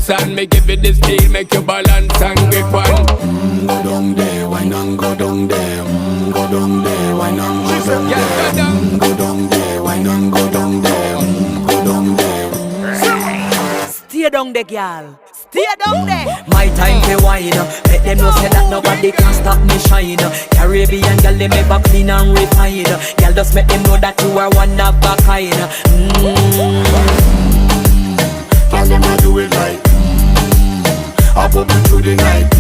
dance and me give it this feel, make you balance and grip on. Go down there, why not go down there? Go down there, why not go down there? Go down there, why not go down there? Go down there. Stay down there, girl. Stay down there. My time to wine. Let them know say that nobody can stop me shine. Caribbean girl, they make back clean and refine. Girl, just make them know that you are one of a kind. Tell them I do it right. I pop it through the night.